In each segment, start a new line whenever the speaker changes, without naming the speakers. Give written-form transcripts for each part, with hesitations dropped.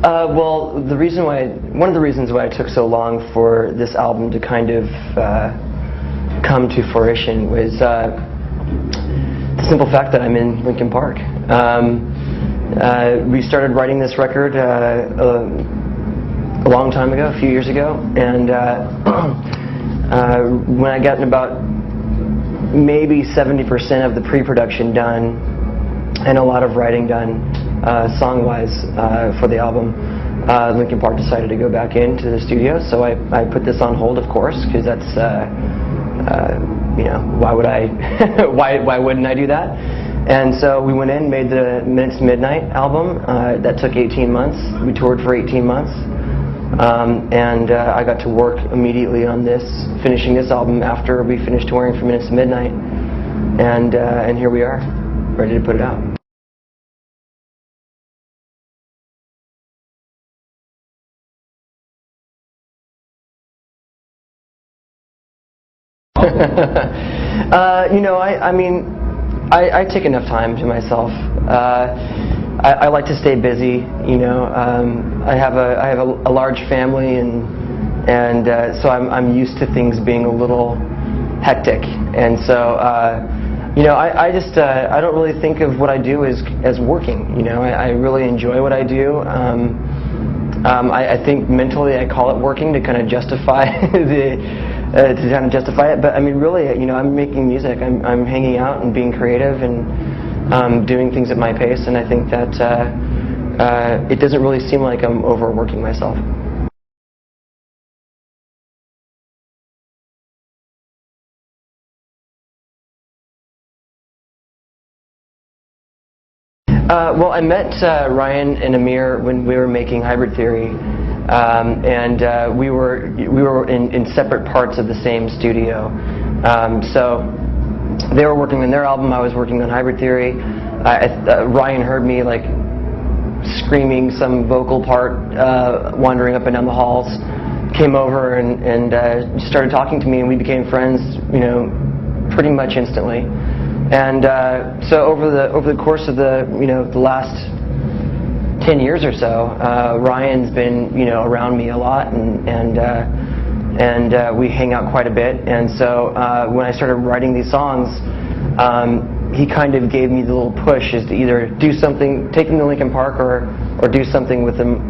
Well, one of the reasons why it took so long for this album to kind of come to fruition was the simple fact that I'm in Lincoln Park. We started writing this record a long time ago, a few years ago, and when I got about maybe 70% of the pre-production done and a lot of writing done song-wise for the album, Lincoln Park decided to go back into the studio. So I put this on hold, of course, because that's why would I why wouldn't I do that? And so we went in, made the Minutes to Midnight album. That took 18 months. We toured for 18 months. And I got to work immediately on this, finishing this album after we finished touring for Minutes to Midnight. And here we are, ready to put it out. I take enough time to myself. I like to stay busy. I have a large family, and so I'm used to things being a little hectic. And so I don't really think of what I do as working. I really enjoy what I do. I think mentally I call it working to kind of justify it, but I mean really, I'm making music. I'm hanging out and being creative and doing things at my pace, and I think that it doesn't really seem like I'm overworking myself. Well, I met Ryan and Amir when we were making Hybrid Theory, and we were in separate parts of the same studio. So they were working on their album, I was working on Hybrid Theory. Ryan heard me like screaming some vocal part, wandering up and down the halls, came over and started talking to me, and we became friends, pretty much instantly. And so over the course of the last 10 years or so, Ryan's been around me a lot, and we hang out quite a bit. And so when I started writing these songs, he kind of gave me the little push as to either do something, take them to Lincoln Park, or do something with them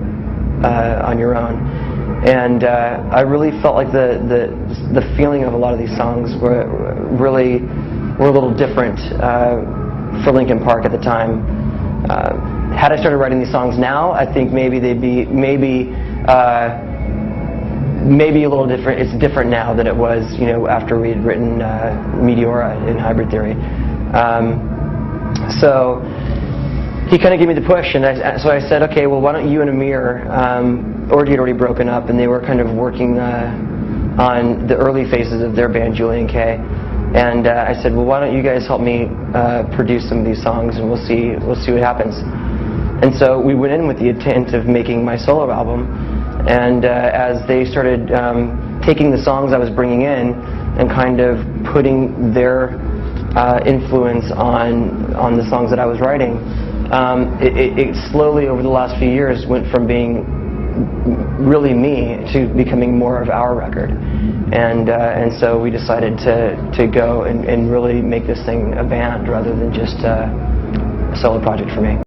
on your own. And I really felt like the feeling of a lot of these songs were a little different for Lincoln Park at the time. Had I started writing these songs now, I think maybe they'd be maybe a little different. It's different now than it was, after we had written Meteora in Hybrid Theory. So he kind of gave me the push, and so I said, okay, well, why don't you and Amir, or he'd already broken up, and they were kind of working on the early phases of their band, Julian K. And I said, well, why don't you guys help me produce some of these songs, and we'll see what happens. And so we went in with the intent of making my solo album, and as they started taking the songs I was bringing in and kind of putting their influence on the songs that I was writing, it slowly over the last few years went from being really me to becoming more of our record. And so we decided to go and really make this thing a band rather than just a solo project for me.